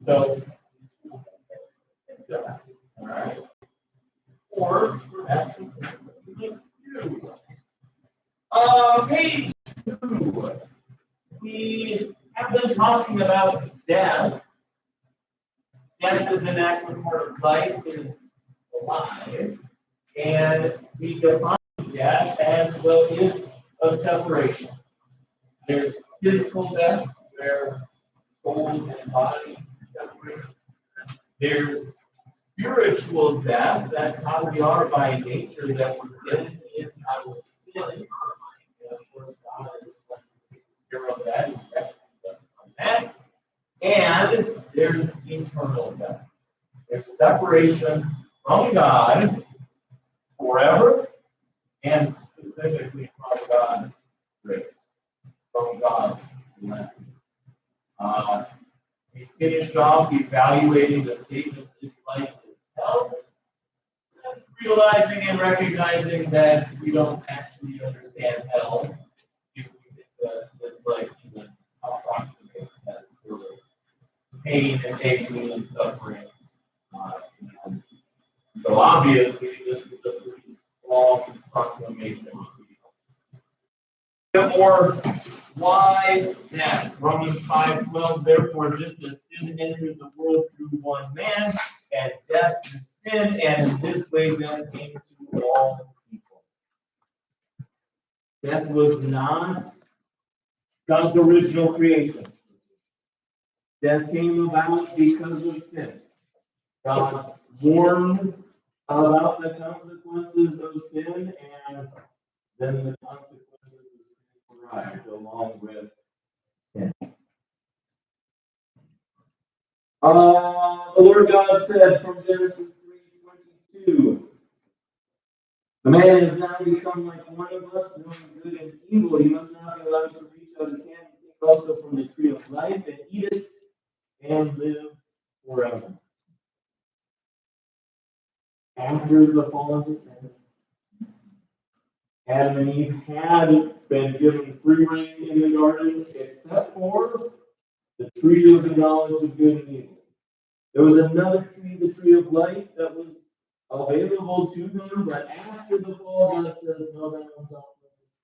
So, all right. Or perhaps page 2. We have been talking about death. Death is an actual part of life, is alive, and we define death as well. It's a separation. There's physical death, where soul and body separate. There's spiritual death. That's how we are by nature, that we're dead in our sins. And of course, God is the one who takes care of that and rescues us from that. And there's eternal death. There's separation from God forever, and specifically from God's grace, from God's blessing. We finished off evaluating the state of this life as hell, and realizing and recognizing that we don't actually understand hell if we think that this life even approximates that sort of pain and agony and suffering. And so obviously, this is a pretty strong proclamation. Or why death? Romans 5:12. Therefore, just as sin entered the world through one man, and death through sin, and in this way death came to all people. Death was not God's original creation. Death came about because of sin. God warned about the consequences of sin, and then the consequences arrived along with sin. The Lord God said from Genesis 3:22, the man is now become like one of us, knowing good and evil. He must not be allowed to reach out his hand and take also from the tree of life and eat it and live forever. After the fall of sin, Adam and Eve had been given free rein in the garden, except for the tree of the knowledge of good and evil. There was another tree, the tree of life, that was available to them, but after the fall, God says, no, that one's off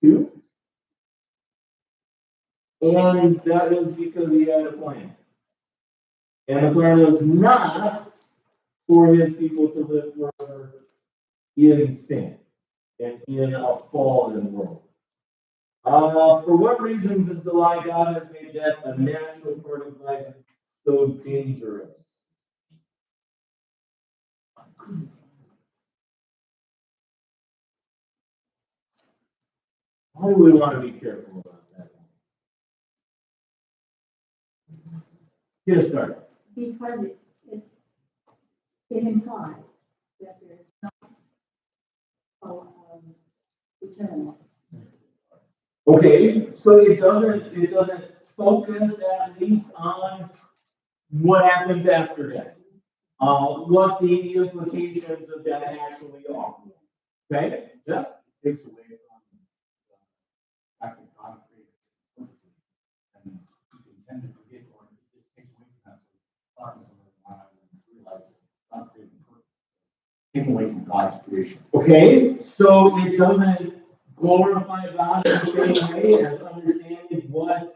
too. And that was because he had a plan. And the plan was not for his people to live forever in sin and in a fallen world. For what reasons is the lie God has made death a natural part of life so dangerous? Why do we want to be careful about that? Get us started. Because it implies that there is not eternal. Okay, so it doesn't focus at least on what happens after death, what the implications of that actually are. Okay, yeah. Takes away from the fact that God created it, and you can tend to forget, or it just takes away from that sort of darkness of our mind and realize that God created it. Take away from God's creation. Okay, so it doesn't glorify God in the same way as understanding what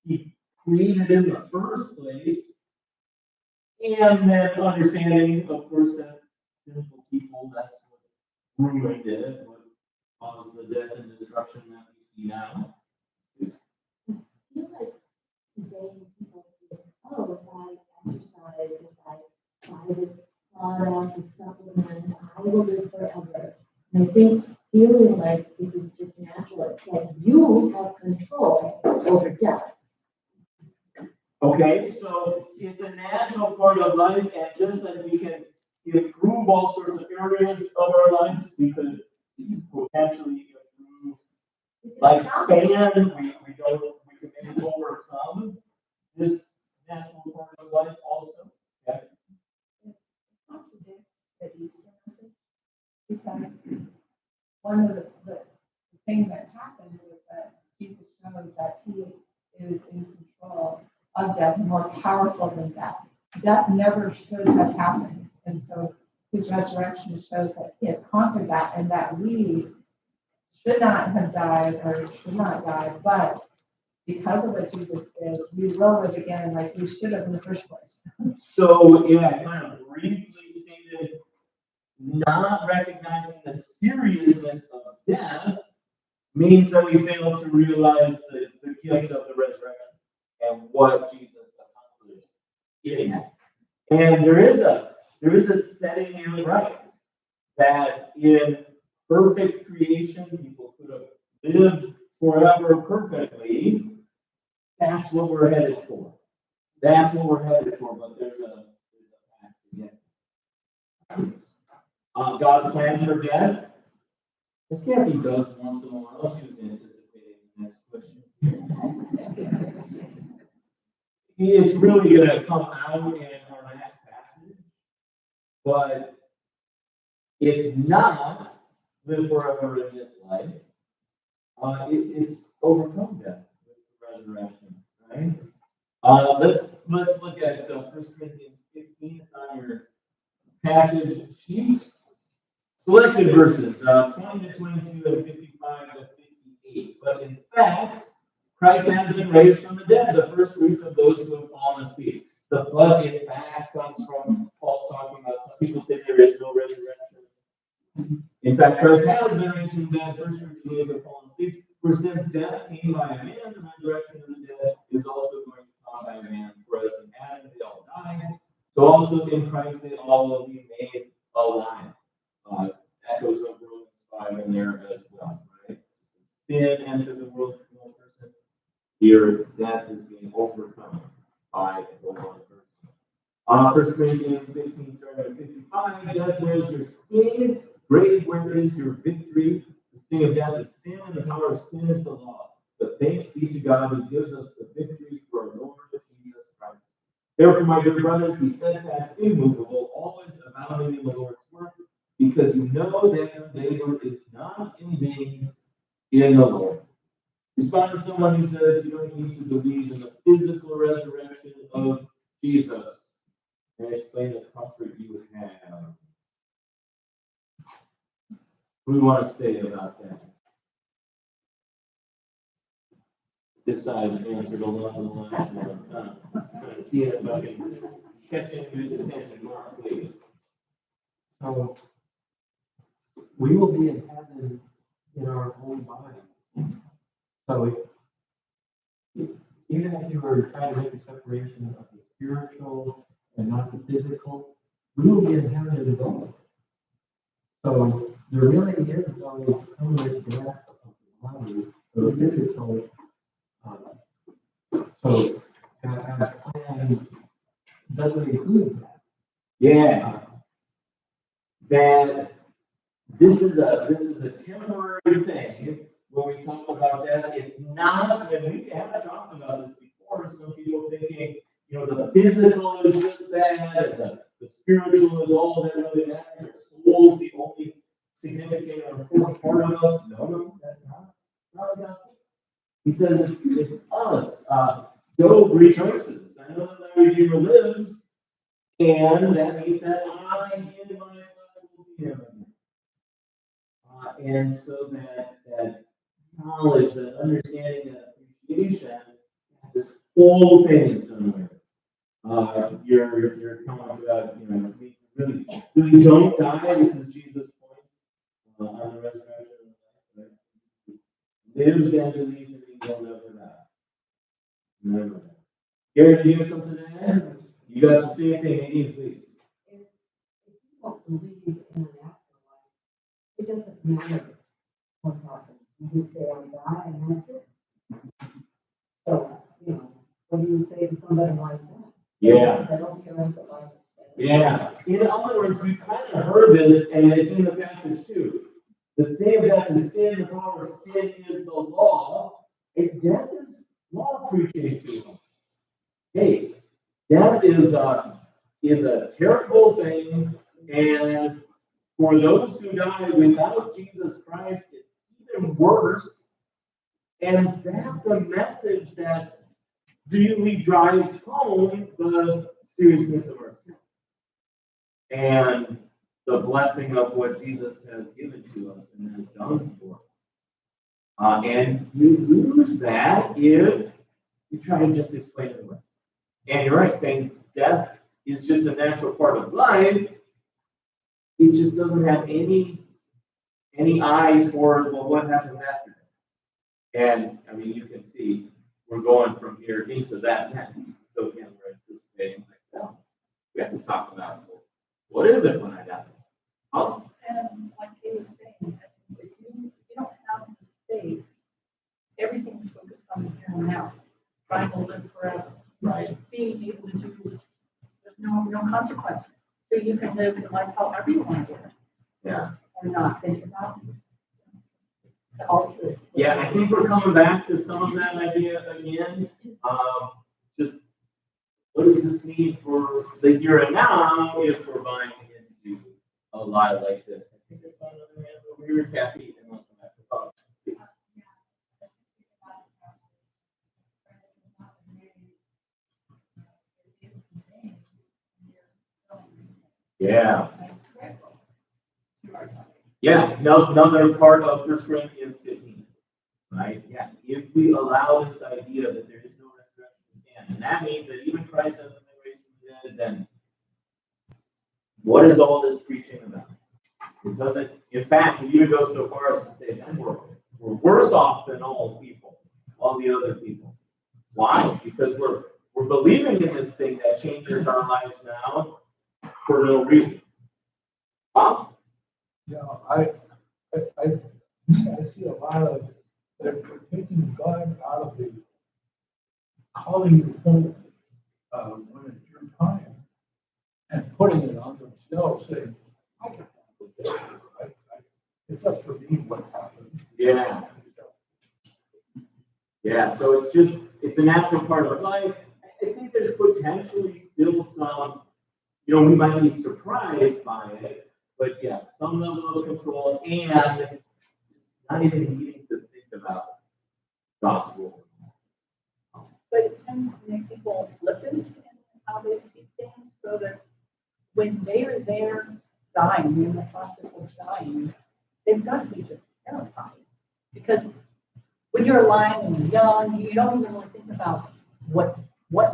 He created in the first place, and then understanding, of course, that sinful people, that's what ruined it, what caused the death and destruction that we see now. I feel like today people think, oh, if I exercise, if I buy this product, this supplement, I will live forever. And I think feeling like this is just natural, that you have control over death. Okay, so it's a natural part of life, and just as we can improve all sorts of areas of our lives, we could potentially improve lifespan. We can maybe overcome this natural part of life also. Okay. It contradicts the Easter message, because one of the things that happened was that Jesus showed that he is in control of death, more powerful than death. death never should have happened. And so his resurrection shows that he has conquered that and that we should not have died or should not die, but because of what Jesus did, we will live again like we should have in the first place. So, yeah, kind of briefly stated, not recognizing the seriousness of death means that we fail to realize the gift of the resurrection and what Jesus accomplished in it. And there is a setting in rights that in perfect creation people could have lived forever perfectly. That's what we're headed for. That's what we're headed for, but there's a path to get. God's plan for death. This Kathy does once in a while. She was anticipating the next question. It's really going to come out in our last passage, but it's not live forever in this life. It's overcome death with the resurrection, right? Let's look at 1 Corinthians 15. It's on your passage sheet. Selected verses 20 to 22 and 55 to 58. But in fact, Christ has been raised from the dead, the first fruits of those who have fallen asleep. The but in fact comes from Paul's talking about some people say there is no resurrection. In fact, Christ has been raised from the dead, first fruits of those who have fallen asleep. For since death came by a man, the resurrection of the dead is also going to come by a man. For as in Adam they all died, so also in Christ they all will be made alive. Echoes of Romans 5 in there as well, right? Sin enters the world through one person. Here, death is being overcome by the one person. 1 Corinthians 15, starting at 55. Death, where is your sting? Grave, where is your victory? The sting of death is sin, and the power of sin is the law. But thanks be to God who gives us the victory through our Lord Jesus Christ. Therefore, my dear brothers, be steadfast, immovable, always abounding in the Lord's work, because you know that your labor is not in vain in the Lord. Respond to someone who says you don't need to believe in the physical resurrection of Jesus, and explain the comfort you have. What do we want to say about that? This side answered a lot of the last one. Kind of see it if I can catch his attention. Mark, please. So we will be in heaven in our own body. So even if you were trying to make a separation of the spiritual and not the physical, we will be in heaven in both. So there really is no permanent death of the body or physical. So God's plan doesn't include that. Yeah. That this is a temporary thing when we talk about that. It's not, and we haven't talked about this before. Some people thinking, the physical is just bad, and the spiritual is all that really matters. Our soul is the only significant or important part of us. No, that's not what God says. He says it's us. Job rejoices. I know that my Redeemer lives, and that means that I in my flesh will see him again. And so that knowledge, that understanding, that appreciation, this whole thing is done with. You're coming about, we really don't die. This is Jesus' point on the resurrection. Right? Lives and believes in me will never die. Never die. Gary, do you have something to add? You got the same thing, Nadine, please. If you don't believe in an afterlife, it doesn't matter what happens. You just say, I die, and that's it. So, what do you say to somebody like that? Yeah. They don't care what the Bible says. Yeah. In other words, we've kind of heard this, and it's in the passage too. The sting of death is sin, the power of sin is the law. And death is law preaching to us. Hey, death is a terrible thing, and for those who die without Jesus Christ, it's even worse. And that's a message that really drives home the seriousness of our sin and the blessing of what Jesus has given to us and has done for us. And you lose that if you try to just explain it away. And you're right, saying death is just a natural part of life. It just doesn't have any eye toward, well, what happens after that? And I mean, you can see we're going from here into that next. So again, we're anticipating like, well, we have to talk about, well, what is it when I die? Oh, And like he was saying, if you don't have the faith, everything's focused on the here and now, trying to live forever. right. Being able to do, there's no consequence. So you can live your life however you want to live it. Yeah. And not think about it. Also, Yeah, I think we're coming back to some of that idea again. Just what does this mean for the here and now if we're buying into a lie like this? I think I saw another hand over here, Kathy, and I'll come back to Bob. Please. Yeah. Yeah, another part of 1 Corinthians 15, right? Yeah, if we allow this idea that there is no resurrection to stand, and that means that even Christ hasn't been raised from the dead, then what is all this preaching about? It doesn't, in fact, it even goes so far as to say then we're worse off than all people, all the other people. Why? Because we're believing in this thing that changes our lives now for no reason. Wow. Yeah, I see a lot of they're taking God out of the calling you home when it's your time and putting it on themselves, saying, "I can handle this. It's up to me what happens." Yeah. Yeah, so it's a natural part of life. I think there's potentially still some, we might be surprised by it, but yeah, some level of control and not even needing to think about God's rule. but it tends to make people flippant in how they see things, so that when they are there dying, in the process of dying, they've got to be just terrified. Because when you're alive and you're young, you don't even really think about what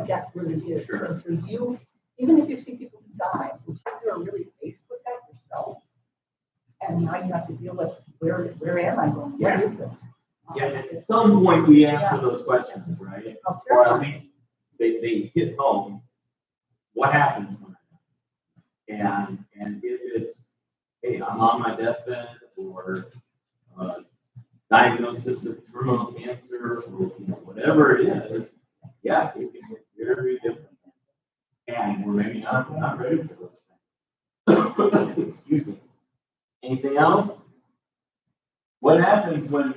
death really is. Sure. And so you, even if you see people who die, until you're really faced with that yourself, and now you have to deal with where am I going? What is this? Yeah, at some point we answer those questions, right? How Or at terrifying. least they hit home. What happens when I die? And if it's, hey, I'm on my deathbed or diagnosis of terminal cancer or whatever it is, yeah, it can get very different. And we're maybe not ready for those things. Excuse me. Anything else? What happens when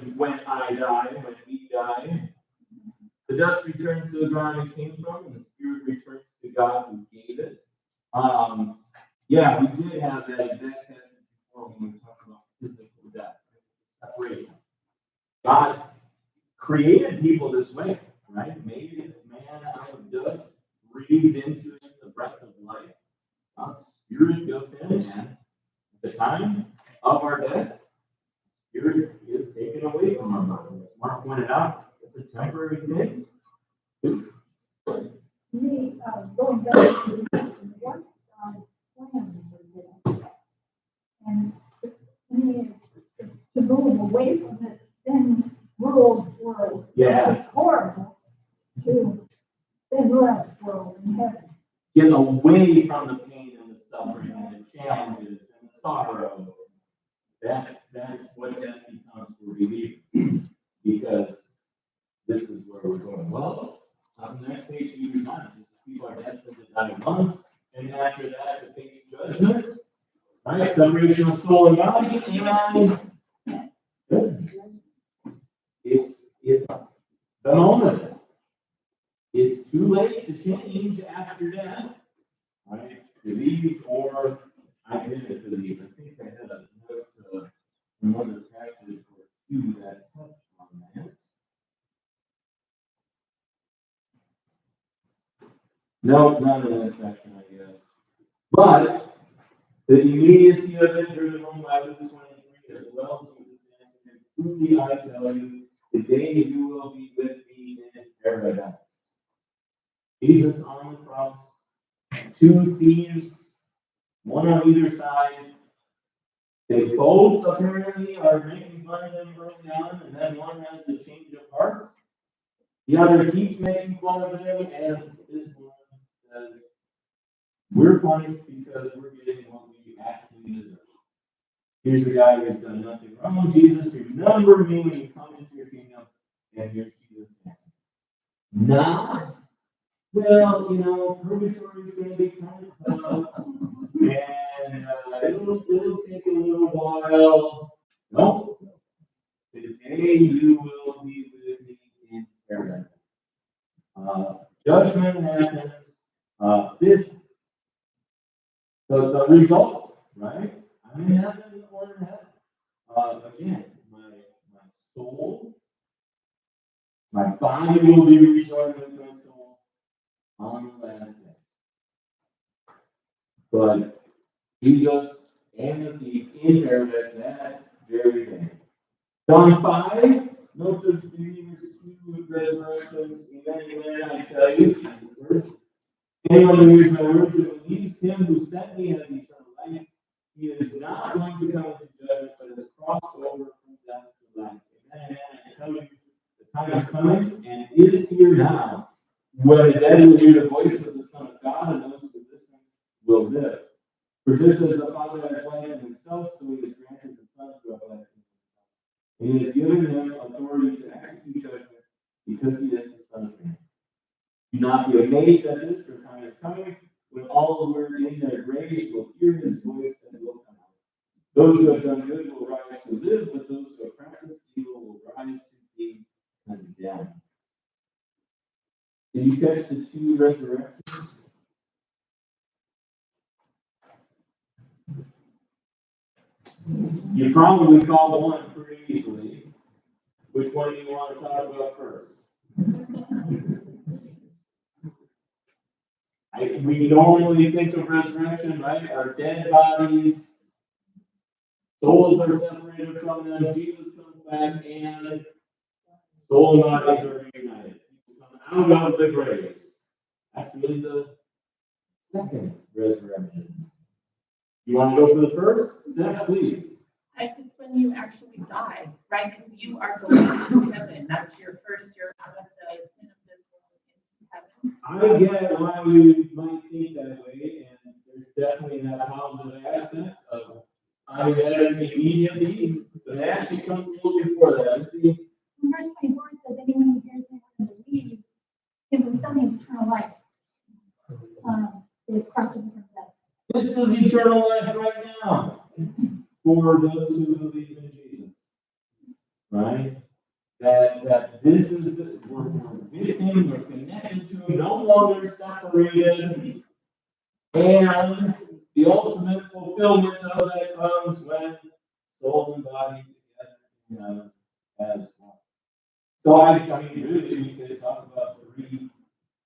I die, when we die? The dust returns to the ground it came from, and the spirit returns to God who gave it. Yeah, we did have that exact passage before when we talked about physical death, separation. God created people this way, right? Made man out of dust, breathed into him the breath of life. God's spirit goes in, and at the time of our death, spirit is taken away from our body. As Mark pointed out, it's a temporary thing. Me, going back to what God's plans are there. And to me, it's to move away from this thin world, Yeah. it's horrible, to thin less world in heaven. Get away from the pain and the suffering and the challenges and the sorrow. That's what death becomes for believers. Because this is where we're going. Well, on the next page, you remind us people are destined to die once, and after that to face judgment. Right? Separation of soul and body, and it's the moment. It's too late to change after death. Right? Believe or I didn't believe. I think I had a note, another passage or two that touched on that. No, not in this section, I guess. But the immediacy of it driven home by Luke 23 as well. Jesus answered him, truly I tell you, today you will be with me in paradise. Jesus on the cross, two thieves, one on either side. They both apparently are making fun of him early on, and then one has a change of heart. The other keeps making fun of him, and this one says, we're punished because we're getting what we actually deserve. Here's the guy who's done nothing wrong. Jesus, remember me when you come into your kingdom. And here's Jesus' answer. Not, well, purgatory is going to be kind of tough. And it'll take a little while. No. Today you will be with me in paradise. Judgment happens. The results, right? I'm in heaven or in heaven. Again, my soul, my body will be rejoined with my soul on the last day. But Jesus and the thief in paradise that very day. John 5, note the believers two resurrections. Amen, I tell you, Jesus' words. Anyone who hears my words and believes him who sent me has eternal life. He is not going to come into judgment, but has crossed over from death to life. Amen, I tell you, the time is coming and is here now, when the dead will hear the voice of the Son of God, and those who listen will live. For just as the Father has life in himself, so he has granted the Son to have life in himself. And he has given him authority to execute judgment, because he is the Son of Man. Do not be amazed at this, for time is coming when all who are in their graves will hear his voice and will come out. Those who have done good will rise to live, but those who have practiced evil will rise to be condemned. Did you catch the two resurrections? You probably called one pretty easily. Which one do you want to talk about first? We normally think of resurrection, right? Our dead bodies, souls are separated from them, Jesus comes back, and soul and bodies are reunited. People come out of the graves. That's really the second resurrection. You want to go for the first? Steph, please. It's when you actually die, right? Because you are going to heaven. That's your first, you're out of the sin of this world into heaven. I get why you might think that way, and there's definitely that positive aspect of I'm in heaven immediately, but it actually comes a little before that. You see? Verse 24 says, anyone who hears me and believes him who sent me has eternal life. They cross over from death. This is eternal life right now for those who believe in Jesus, right? That this is we're with him, we're connected to him, no longer separated, and the ultimate fulfillment of that comes when soul and body together as one. So I mean, really, we could talk about three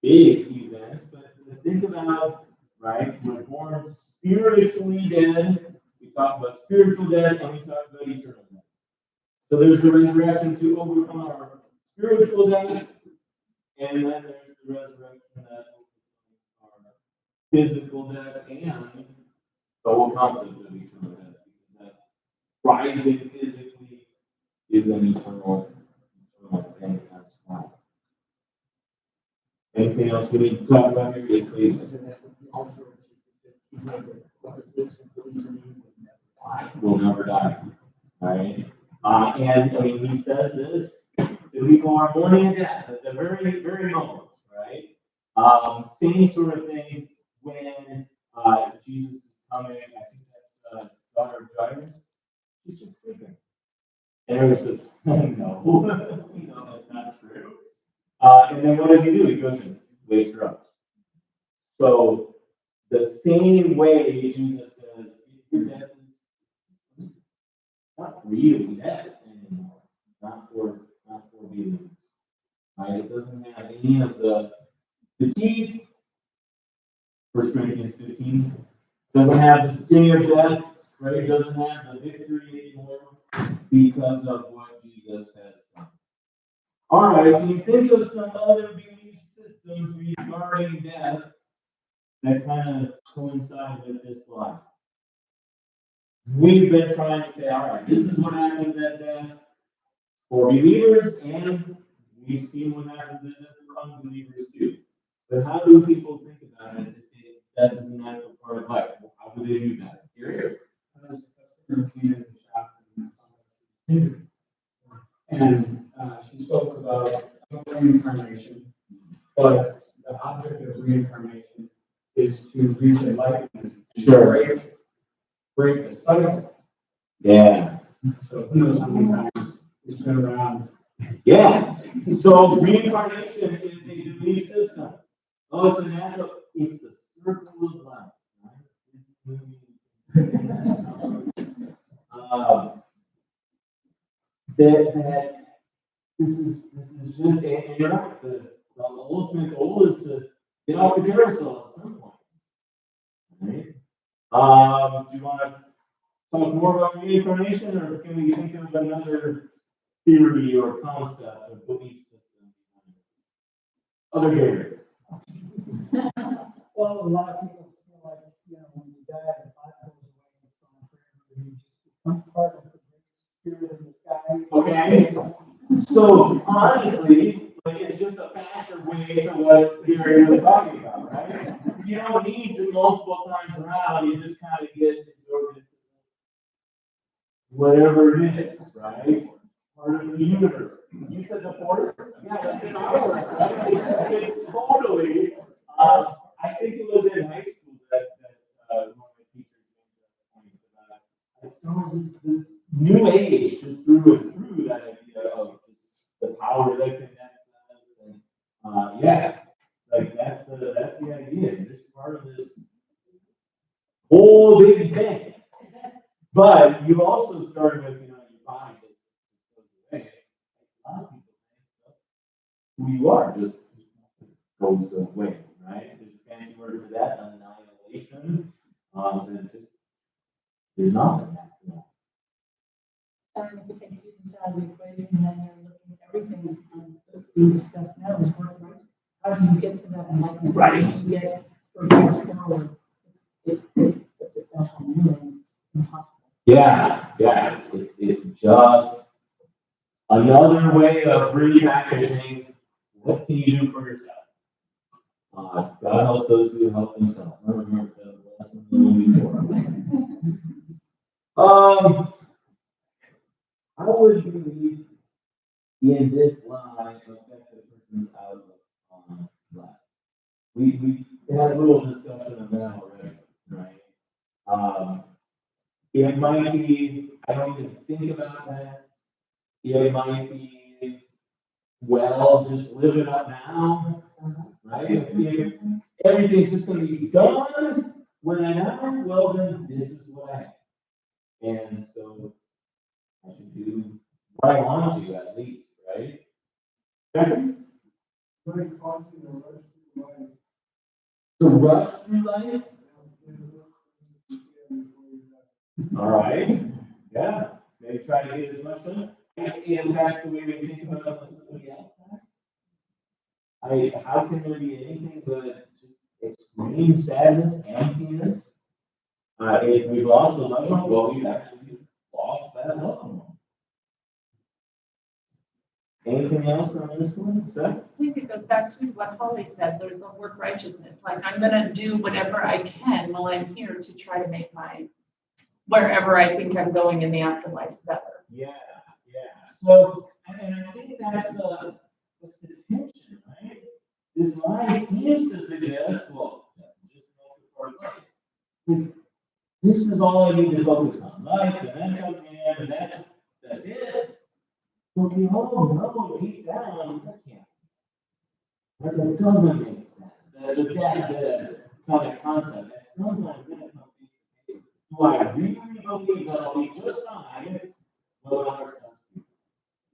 big events, but think about, right, we're born spiritually dead, we talk about spiritual death, and we talk about eternal death. So there's the resurrection to overcome our spiritual death, and then there's the resurrection that overcomes our physical death and the whole concept of eternal death, because that rising physically is an eternal thing as well. Anything else we need to talk about here? Yes, please. Will never die. Right? And I mean, he says this to people who are mourning death at the very, very moment, right? Same sort of thing when Jesus is coming. I think that's daughter of Jairus. She's just sleeping. And everybody says, no, no, that's not true. And then what does he do? He goes and wakes her up. So the same way Jesus says, your death is not really death anymore, not for believers. Right? It doesn't have any of the teeth, 1 Corinthians 15. Doesn't have the sting of death, right? It doesn't have the victory anymore because of what Jesus has done. All right, can you think of some other belief systems regarding death that kind of coincide with this life? We've been trying to say, all right, this is what happens at death for believers, and we've seen what happens at death for unbelievers too. But how do people think about it? They say death is a natural part of life. Well, how do they do that? Here. I was a customer cleaning the shop and she spoke about reincarnation, but the object of reincarnation is to reach enlightenment. Sure. Break the cycle. Yeah. So who knows how many times it's been around. Yeah. So reincarnation is a belief system. Oh, it's a natural. It's the circle of life. That this is just and you're right. The ultimate goal is to get off the carousel at some point. Right? Do you want to talk more about reincarnation, or can we think of another theory or concept or belief system? Other Gary. Well, a lot of people feel like, when you die, the body goes away and it's gone forever, and you just become part of the great spirit in the sky. Okay. So honestly, like it's just a faster way to what Gary was talking about, right? You don't need to multiple times around, you just kind of get absorbed into whatever it is, right? Part of the universe. You said the force? Yeah, that's in our words, right? It's totally, I think it was in high school that one of my teachers made that point about it's the new age just through and through that idea of just the power that connects us and yeah, like that's the idea. You're just part of this whole big thing. But you also started with, your body just goes away. A lot of people think who you are just goes away, right? There's a fancy word for that, annihilation. Then just there's nothing after that. And if we take Jesus out of the equation, then you're looking at everything that's being discussed now is work righteous. How do you get to that enlightenment? Right. How do you get from this forward? It's a fashion, really, it's impossible. Yeah. It's just another way of repackaging what can you do for yourself. God helps those who help themselves. I don't remember if that's the last one before. How would belief in this lie affect the person's outlook on life? We had a little discussion of that already, right? It might be, I don't even think about that. It might be, well, just live it up now, right? If everything's just going to be done when I die, well, then this is what I have. And so I should do what I want to, at least, right? Very costly to rush through life. To rush through life? All right. Yeah. Maybe try to get as much done. And that's the way we think about it when somebody else dies. How can there be anything but just extreme sadness, emptiness? If we've lost a loved one, well, we've actually lost that loved one. Anything else on this one? Seth? I think it goes back to what Holly said, there's a work righteousness. Like, I'm gonna do whatever I can while I'm here to try to make my, wherever I think I'm going in the afterlife better. Yeah. So, and I think that's the tension, right? This lie seems to suggest, well, just make it part of life. Like, this is all I need to focus on, life, and then comes the end, and that's it. But we all know deep down that can't. That doesn't make sense. The kind of concept that someone going to come face to face. Do I really believe that I'll be just fine when I stop?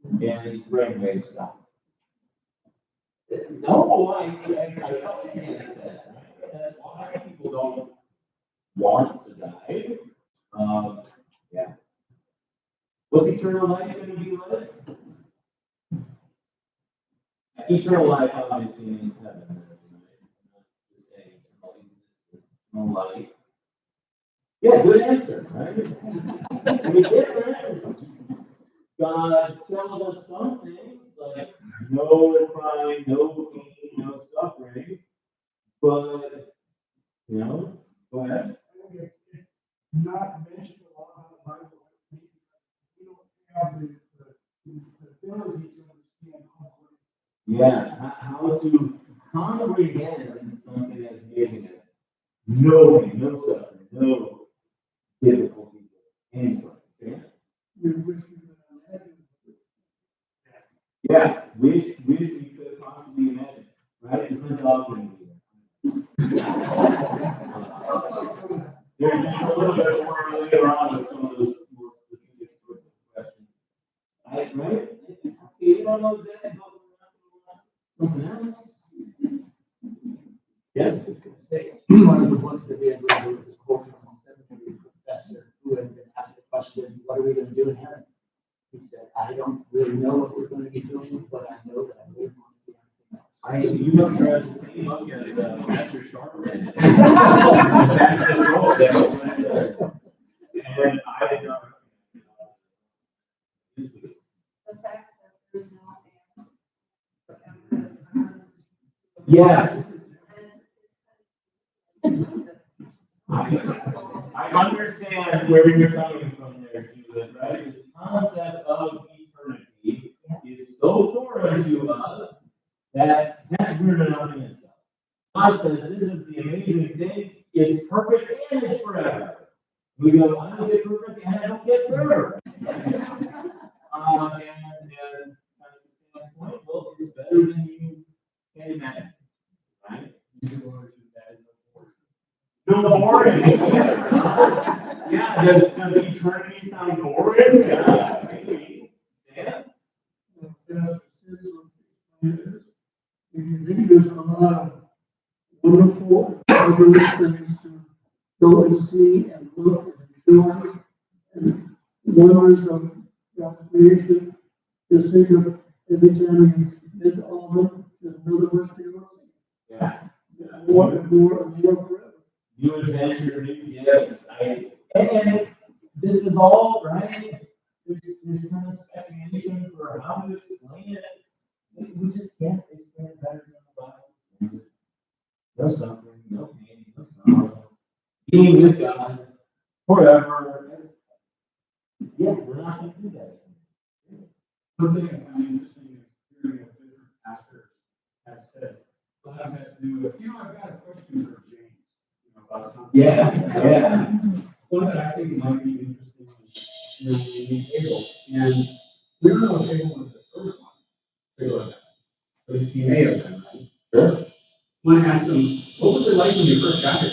And these brainwaves stop. No, I can't say that. Right? That's why want to die. Yeah. What's eternal life going to be like? Eternal life obviously means heaven. Not just saying eternal existence, eternal life. Yeah, good answer, right? So we get that. God tells us some things like no crying, no pain, no suffering, but go ahead. It's not mentioned a lot in the Bible. We don't have the ability to understand how great. Yeah, how to comprehend something as amazing as no pain, no suffering, no difficulties of any sort. Yeah. We wish we could imagine. Yeah, wish we could possibly imagine, right? Because my dog can do that. There's a little bit more later on with some of those more specific sorts of questions. Right? Okay, you don't know exactly something else. Yes? I was going to say, one of the books that we had read was a quote from a seminary professor who had been asked the question, what are we going to do in heaven? He said, I don't really know what we're going to be doing, but I know that I wouldn't want to do anything else. You must have read the same book as Master Sharp read. That's the quote that and I did not. The fact that there's no Yes. I understand where you're coming from there, Judith, right? This concept of eternity is so foreign to us that that's weird enough in itself. God says this is the amazing thing, it's perfect and it's forever. We go, I don't get perfect and I don't get forever. And kind of to Sam's point, well, it's better than you can imagine, right? No boring. Yeah, does eternity sound boring? Yeah, maybe. Yeah. You think there's a lot of wonderful, marvelous things to go and see and look and enjoy and wonders of God's creation. Just think of every time you've been to all of them, there's another one to go see. Yeah. More and more and more forever. New adventure, new gifts. And this is all, right? There's kind of speculation for how to explain it. We just can't explain it better than the Bible. No suffering, no pain, no sorrow. Being with God forever. Yeah, we're not going to do that. One thing I find interesting is hearing what different pastors have said. A lot of it has to do with, I've got a question for James, about something. Yeah. One that I think might be interesting is Abel. And we don't know if Abel was the first one, but he may have been, right? Sure. When I asked him, what was it like when you first got here?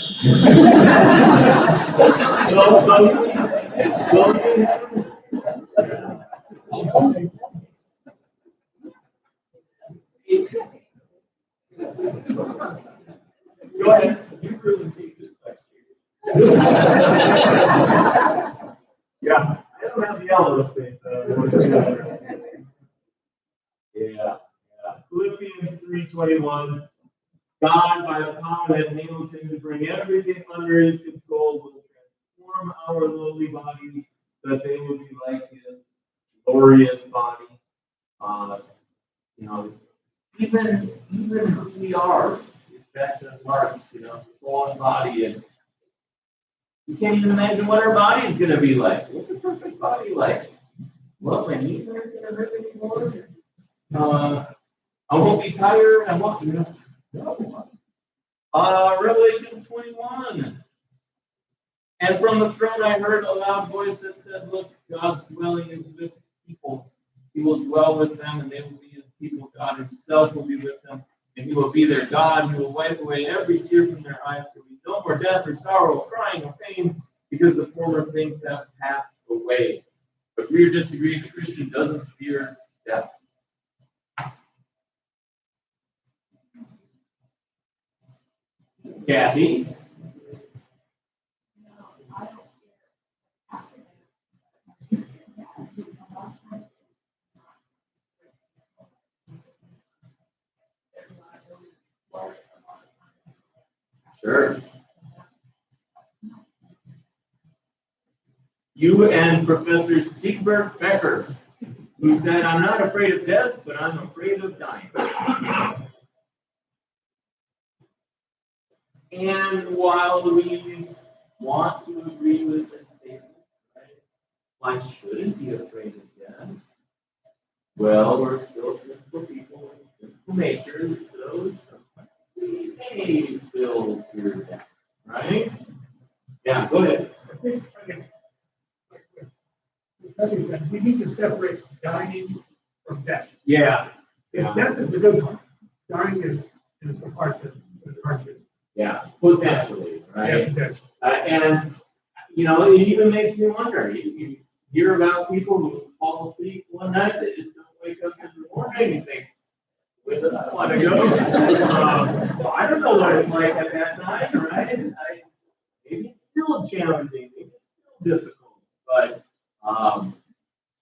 Go ahead. You really see this question. Yeah, I don't have the yellow space. Yeah. Philippians 3:21. God, by the power that enables him to bring everything under his control, will transform our lowly bodies so that they will be like his glorious body. Even who we are, back to parts, soul and body, and you can't even imagine what our body is going to be like. What's a perfect body like? Well, my knees aren't going to hurt anymore. I won't be tired. I won't, no. Revelation 21. And from the throne I heard a loud voice that said, look, God's dwelling is with people. He will dwell with them, and they will be his people. God himself will be with them, and he will be their God. He will wipe away every tear from their eyes. There will be no more death or sorrow, or crying or pain, because the former things have passed away. But agree or disagree, the Christian doesn't fear death. Kathy? You and Professor Siegbert Becker, who said, "I'm not afraid of death, but I'm afraid of dying." And while we want to agree with this statement, right, one shouldn't be afraid of death. Well, we're still simple people with simple natures, so sometimes we may still fear death, right? Yeah, go ahead. I think, like I said, we need to separate dying from death. Yeah. If death is the good part, dying is the part that is hard to. Yeah, potentially, Yeah, right? exactly. And, you know, it even makes me wonder, you hear about people who fall asleep one night, they just don't wake up in the morning and think, where did I want to go? Well, I don't know what it's like at that time, right? Maybe it's still challenging, maybe it's still difficult, but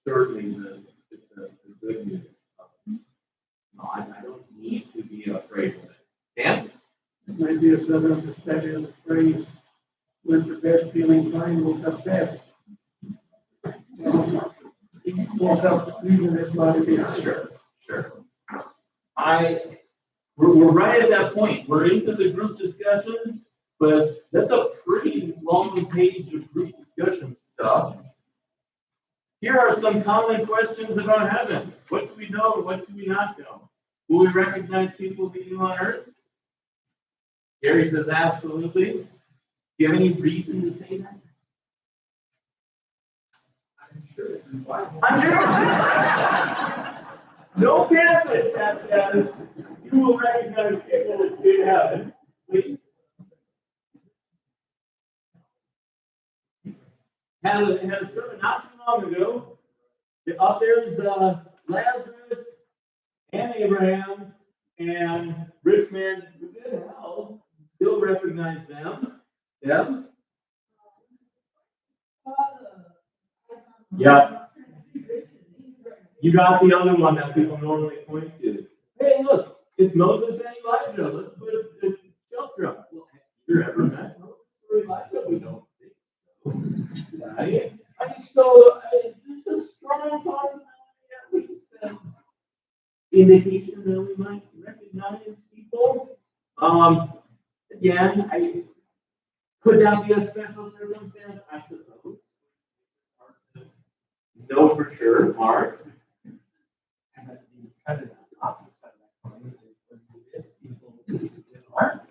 certainly the good news. No, I don't need to be afraid of it. Dan? Maybe a better understanding of the phrase, went to bed feeling fine, woke up dead. Woke up leaving his body behind. Sure. We're right at that point. We're into the group discussion, but that's a pretty long page of group discussion stuff. Here are some common questions about heaven. What do we know and what do we not know? Will we recognize people being on earth? Gary says absolutely. Do you have any reason to say that? I'm sure it's in the Bible. I'm sure. No passage that says you will recognize people in heaven, please. Had a sermon not too long ago. Up there's Lazarus and Abraham and rich man who's in hell. Still recognize them. Yeah. Yeah. You got the other one that people normally point to. Hey, look, it's Moses and Elijah. Let's put a shelter up. Well, have you ever met Moses or Elijah? We don't think so. Right? So it's a strong possibility, at least, indication that we might recognize people. Again, could that be a special circumstance? I suppose. Hard to know for sure, Mark. And that the kind of opposite side of that coin is when you miss people who aren't in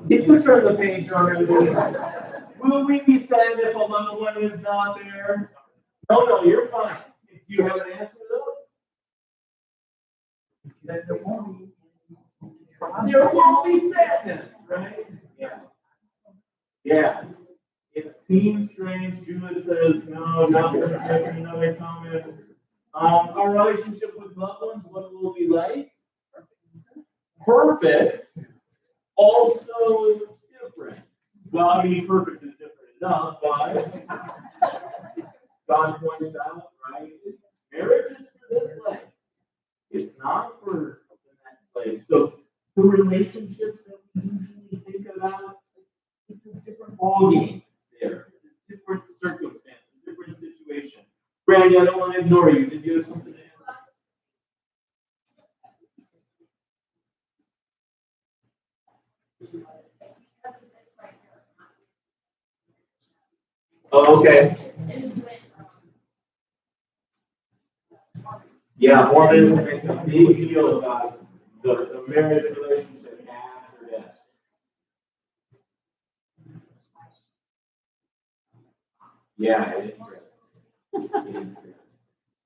Did you turn the page already? Will we be sad if a loved one is not there? No, you're fine. Do you have an answer though? That there won't be. There won't be sadness, right? Yeah. It seems strange. Juliet says, no, not going to make another comment. Our relationship with loved ones, what will it be like? Perfect. Also different. Well, I mean, perfect is different enough, but God points out, right? Marriage is for this life. It's not for the next life. So the relationships that we usually think about, it's a different ballgame there. It's a different circumstance, a different situation. Brandy, I don't want to ignore you. Did you have something to add? Oh, okay. Yeah, Mormons makes a big deal about the marriage relationship after death. Yeah, it is.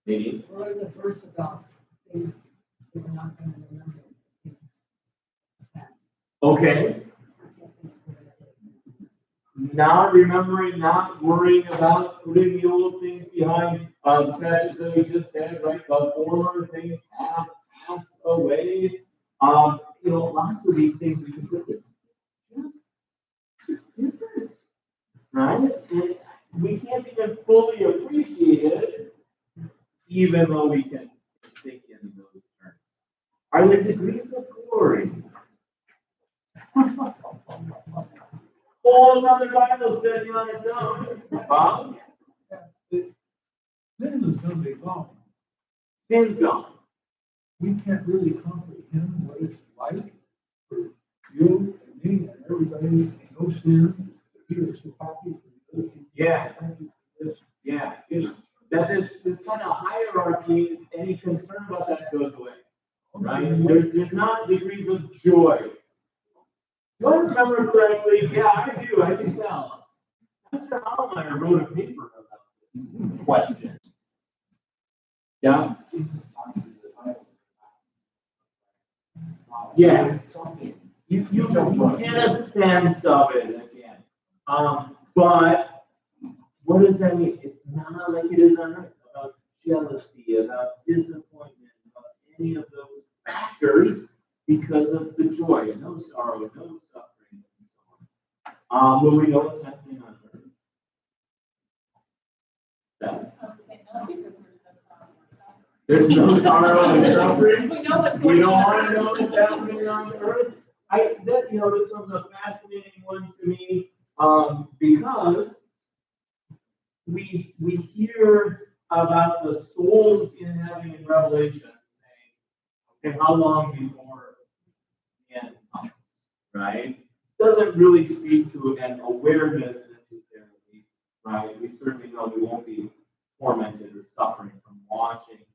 Maybe. Well, there's a verse about things that we're not going to remember. Things past. Okay. I can't think of what it is. Not remembering, not worrying about putting the old things behind. The passage that we just said, right? The former things have passed away. Lots of these things we can put this. It's different, right? And we can't even fully appreciate it, even though we can think in those terms. Are there degrees of glory? whole other Bible study on its own. Bob? Sin is gonna be gone. Sin's gone. We can't really comprehend what it's like for you and me and everybody, no sin, to be so happy for you. Yeah. Thank you for this. Yeah. That this kind of hierarchy, any concern about that goes away. Right? There's not degrees of joy. Do I remember correctly? Yeah, I do. I can tell. Mr. Hollmeyer wrote a paper about this question. Yeah? Yeah. You get a sense of it again. But what does that mean? It's not like it is on earth about jealousy, about disappointment, about any of those factors because of the joy, no sorrow, no suffering, and so on. Will we know what's happening on earth? That. There's no sorrow and suffering. We know what's We going don't on. want to know what's happening on earth. This one's a fascinating one to me, because we hear about the souls in heaven in Revelation saying, okay, how long before the end comes, right? Doesn't really speak to an awareness necessarily, right? We certainly know we won't be tormented or suffering from watching sins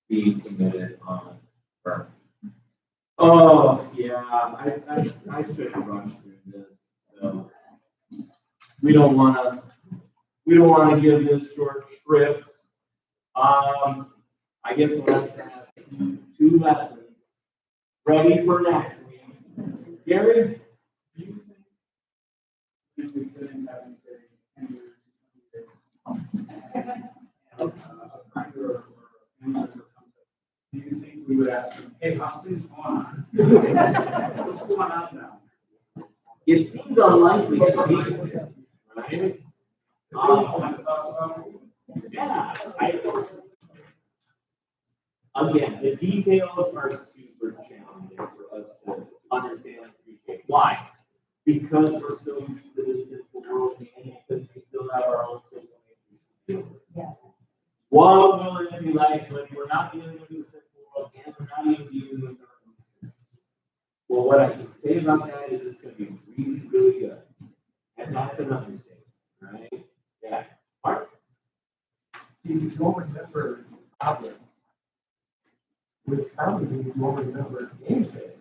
being committed on earth. Oh, yeah, I should have rushed through this, so we don't want to give this short shrift. I guess we'll have to have two lessons ready for next week. Gary, do you think if we couldn't have you say 10 years, 20 years, do you think we would ask them, hey, how's things going on? What's going on now? It seems unlikely to me, right? Yeah, again, the details are super challenging for us to understand and appreciate. Why? Because we're so used to this simple world and because we still have our own simple nature. Yeah. What will it be like when we're not dealing with the simple world and we're not even dealing with our own sin? Well, what I can say about that is it's going to be really, really good. And that's an understatement, right? Yeah. Mark? You don't remember problems, which probably means you won't remember anything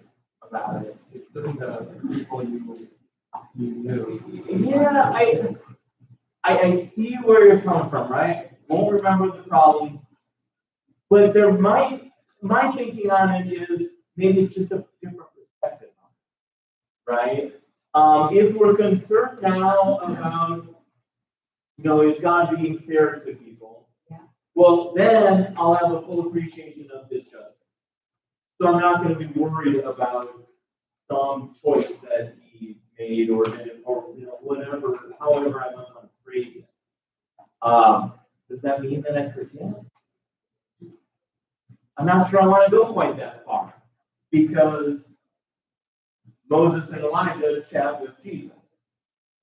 about it, including the people you knew. Yeah, I see where you're coming from, right? Won't remember the problems. But my thinking on it is maybe it's just a different perspective on it, right? If we're concerned now about, is God being fair to people? Yeah. Well, then I'll have a full appreciation of His justice. So I'm not going to be worried about some choice that He made or whatever, however I might want to phrase it. Does that mean that I forget? I'm not sure I want to go quite that far because Moses and Elijah chat with Jesus.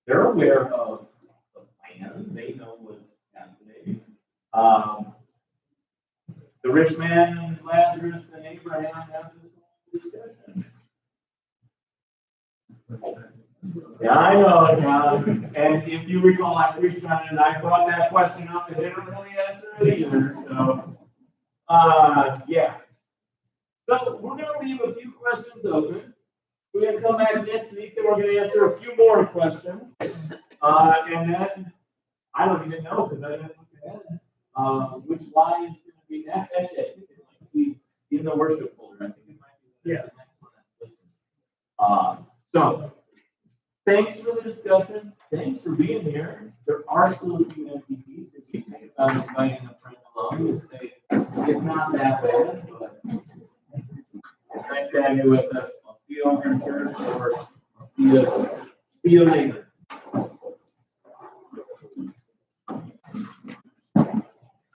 They're aware of the plan. They know what's happening. The rich man and Lazarus and Abraham have this whole discussion. Yeah, I know, yeah. And if you recall, I preached on it and I brought that question up and they didn't really answer it either. So, yeah. So we're going to leave a few questions open. We're going to come back next week and we're going to answer a few more questions. And then, I don't even know because I didn't look ahead. Which line is going to be next? Actually, I think it might be in the worship folder. I think it might be the next one that's listed. So, thanks for the discussion. Thanks for being here. There are still a few empty seats. If you think about inviting a friend along, you would say it's not that bad, but it's nice to have you with us. I'll see you over in church or I'll see you later.